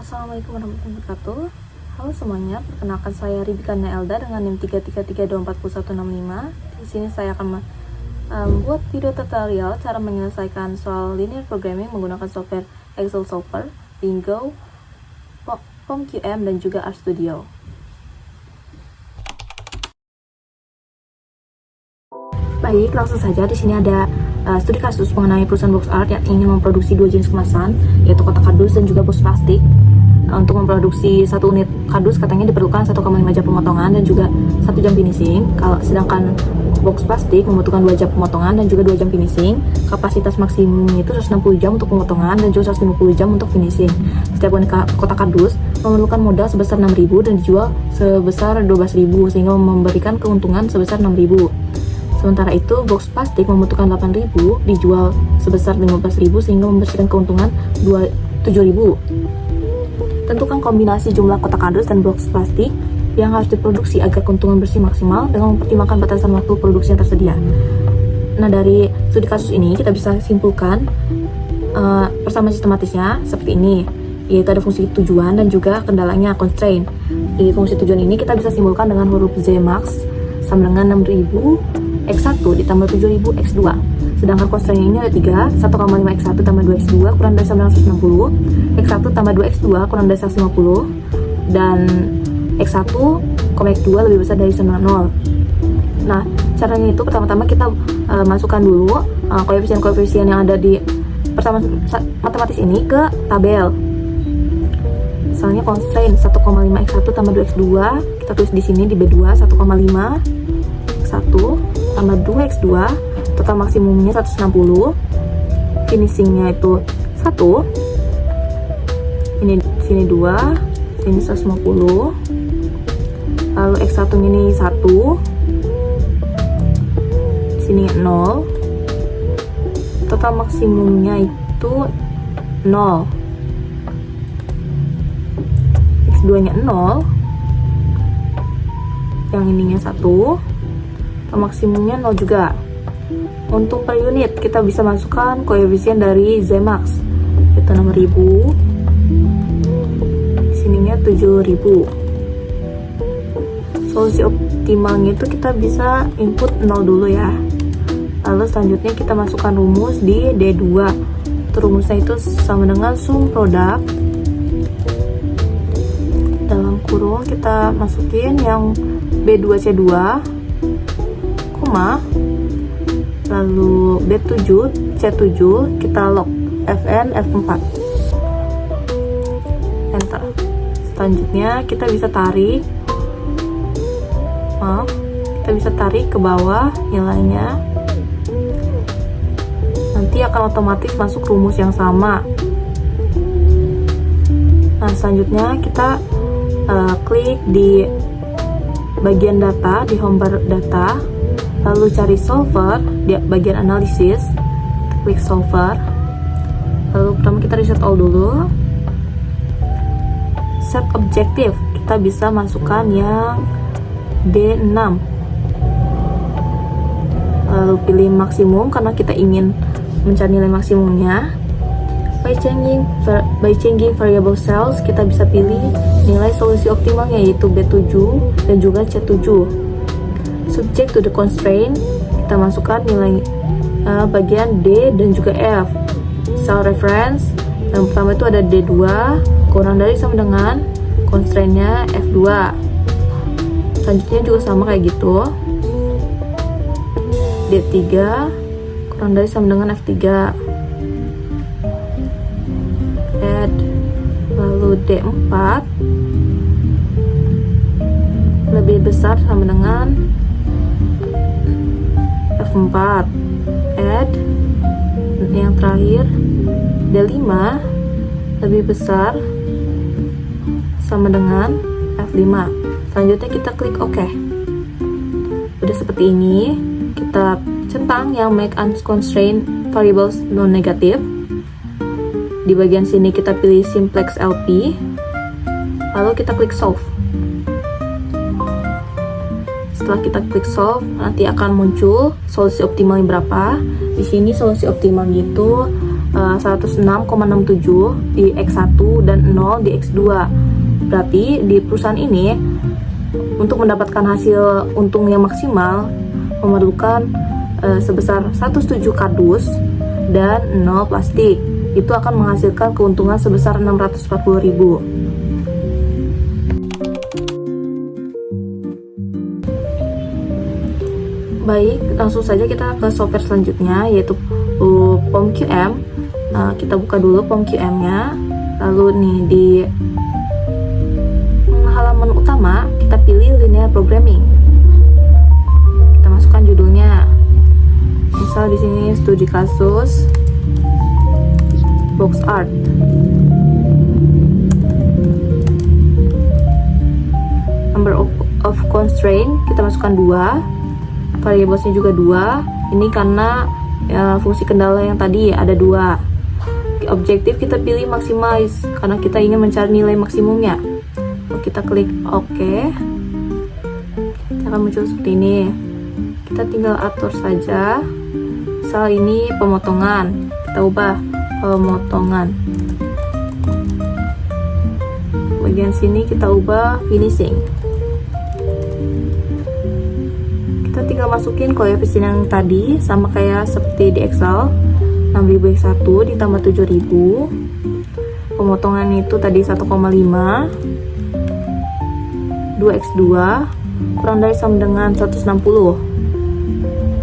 Assalamualaikum warahmatullahi wabarakatuh. Halo semuanya, perkenalkan saya Ribikana Elda dengan NIM 333241165. Di sini saya akan membuat video tutorial cara menyelesaikan soal linear programming menggunakan software Excel Solver, Bingo, POM-QM, dan juga RStudio. Baik, langsung saja. Di sini ada studi kasus mengenai perusahaan box art yang ingin memproduksi dua jenis kemasan, yaitu kotak kardus dan juga box plastik. Untuk memproduksi satu unit kardus katanya diperlukan 1,5 jam pemotongan dan juga 1 jam finishing. Sedangkan box plastik membutuhkan 2 jam pemotongan dan juga 2 jam finishing. Kapasitas maksimumnya itu 160 jam untuk pemotongan dan juga 150 jam untuk finishing. Setiap unit kotak kardus memerlukan modal sebesar 6.000 dan dijual sebesar 12.000 sehingga memberikan keuntungan sebesar 6.000. Sementara itu, box plastik membutuhkan 8.000, dijual sebesar 15.000 sehingga membersihkan keuntungan 7.000. Tentukan kombinasi jumlah kotak kardus dan box plastik yang harus diproduksi agar keuntungan bersih maksimal dengan mempertimbangkan batasan waktu produksi yang tersedia. Nah, dari studi kasus ini kita bisa simpulkan persamaan sistematisnya seperti ini, yaitu ada fungsi tujuan dan juga kendalanya constraint. Di fungsi tujuan ini kita bisa simpulkan dengan huruf Z max sama dengan 6.000 X1 ditambah 7.000 X2. Sedangkan constraint ini ada 3, 1,5 X1 tambah 2 X2 kurang dari sama dengan 160, X1 tambah 2 X2 kurang dari 150, dan X1, X2 lebih besar dari sama dengan 0. Nah, caranya itu pertama-tama kita masukkan dulu koefisien-koefisien yang ada di persamaan matematis ini ke tabel. Misalnya constraint 1,5 X1 tambah 2 X2, kita tulis di sini di B2 1,5 X1 tambah 2 X2, total maksimumnya 160, finishingnya itu 1, ini sini 2, sini 150, lalu X1 ini 1, sini 0, total maksimumnya itu 0, X2 nya 0, yang ininya 1, maksimumnya 0 juga. Untuk per unit kita bisa masukkan koefisien dari Zmax, itu 6.000, sininya 7.000. Solusi optimalnya itu kita bisa input 0 dulu ya. Lalu selanjutnya kita masukkan rumus di D2. Rumusnya itu sama dengan sum produk, dalam kurung kita masukin yang B2C2, lalu B7 C7 kita log Fn F4, enter. Selanjutnya kita bisa tarik ke bawah nilainya, nanti akan otomatis masuk rumus yang sama. Nah, selanjutnya kita klik di bagian data, di home bar data, lalu cari solver di bagian analisis, kita klik solver, lalu pertama kita reset all dulu, set objective, kita bisa masukkan yang D6, lalu pilih maksimum karena kita ingin mencari nilai maksimumnya. By changing variable cells, kita bisa pilih nilai solusi optimalnya yaitu B7 dan juga C7. Subject to the constraint, kita masukkan nilai bagian D dan juga F. Cell reference, yang pertama itu ada D2 kurang dari sama dengan constraintnya F2. Selanjutnya juga sama kayak gitu, D3 kurang dari sama dengan F3, add, lalu D4 lebih besar sama dengan F4, add, yang terakhir D5 lebih besar sama dengan F5. Selanjutnya kita klik OK. Udah seperti ini. Kita centang yang make unconstrained variables non-negative. Di bagian sini kita pilih simplex LP, lalu kita klik solve. Setelah kita klik solve, nanti akan muncul solusi optimalnya berapa. Di sini solusi optimalnya itu 106,67 di X1 dan 0 di X2. Berarti di perusahaan ini untuk mendapatkan hasil untung yang maksimal memerlukan sebesar 17 kardus dan 0 plastik. Itu akan menghasilkan keuntungan sebesar 640.000. Baik, langsung saja kita ke software selanjutnya, yaitu POM-QM. Kita buka dulu POM-QM-nya. Lalu nih di halaman utama kita pilih linear programming. Kita masukkan judulnya. Misal di sini studi kasus box art. Number of constraint kita masukkan 2. Variablesnya juga 2. Ini karena fungsi kendala yang tadi ada 2. Objektif kita pilih maximize karena kita ingin mencari nilai maksimumnya. Kita klik OK. Akan muncul seperti ini. Kita tinggal atur saja. Misal ini pemotongan, kita ubah pemotongan. Bagian sini kita ubah finishing. Kita tinggal masukin koefisien yang tadi sama kayak seperti di Excel. 6.000 X1 ditambah 7.000. Pemotongan itu tadi 1,5. 2x2 kurang dari sama dengan 160.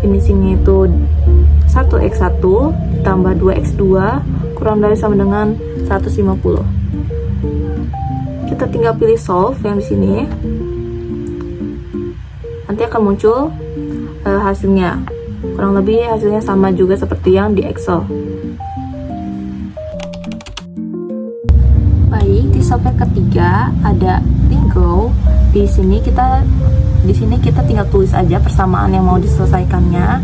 Finishingnya itu 1x1 ditambah 2x2 kurang dari sama dengan 150. Kita tinggal pilih solve yang di sini. Nanti akan muncul hasilnya. Kurang lebih hasilnya sama juga seperti yang di Excel. Baik, di software ketiga ada Lingo. Di sini kita tinggal tulis aja persamaan yang mau diselesaikannya.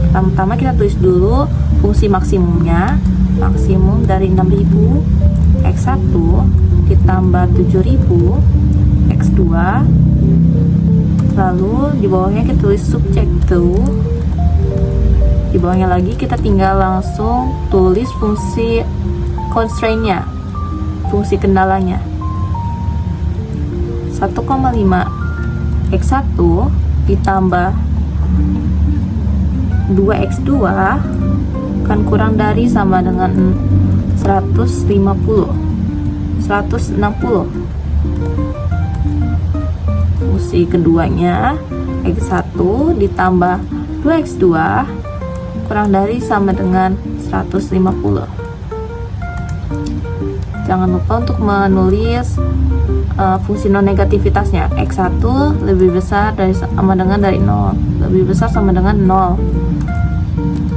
Pertama-tama kita tulis dulu fungsi maksimumnya. Maksimum dari 6.000 X1 ditambah 7.000 X2. Lalu di bawahnya kita tulis subject to. Di bawahnya lagi kita tinggal langsung tulis fungsi constraint-nya, fungsi kendalanya. 1,5 X1 ditambah 2x2 kan kurang dari sama dengan 160. Fungsi keduanya X1 ditambah 2x2 kurang dari sama dengan 150. Jangan lupa untuk menulis fungsi non negativitasnya. X1 lebih besar dari sama dengan dari 0, lebih besar sama dengan 0.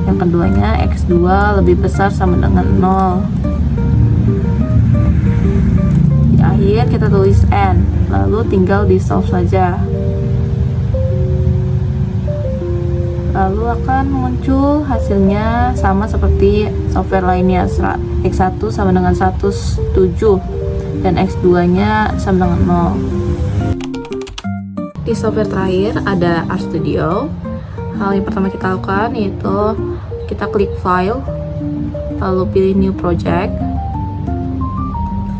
Yang keduanya X2 lebih besar sama dengan 0. Di akhir kita tulis N, lalu tinggal di solve saja. Lalu akan muncul hasilnya sama seperti software lainnya. X1 sama dengan 107 dan X2 nya sama dengan 0. Di software terakhir ada RStudio. Hal yang pertama kita lakukan yaitu kita klik file, lalu pilih new project,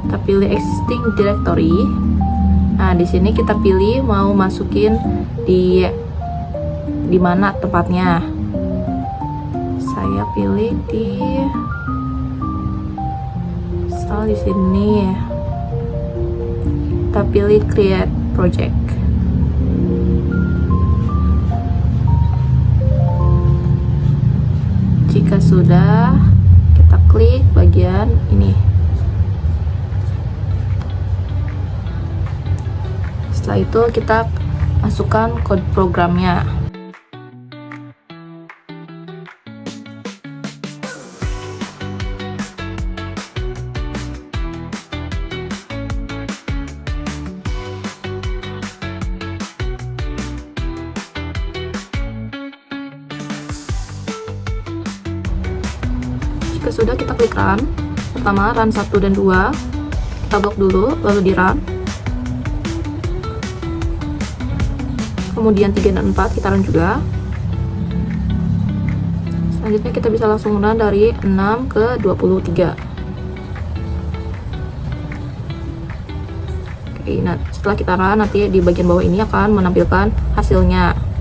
kita pilih existing directory. Nah, di sini kita pilih mau masukin di mana tempatnya. Saya pilih di sini. Kita pilih create project. Jika sudah, kita klik bagian ini. Setelah itu kita masukkan kode programnya. Jika sudah, kita klik run. Pertama run 1 dan 2 kita blok dulu, lalu di run. Kemudian 3 dan 4 kita run juga. Selanjutnya kita bisa langsung run dari 6 ke 23. Oke, nah setelah kita run, nanti di bagian bawah ini akan menampilkan hasilnya.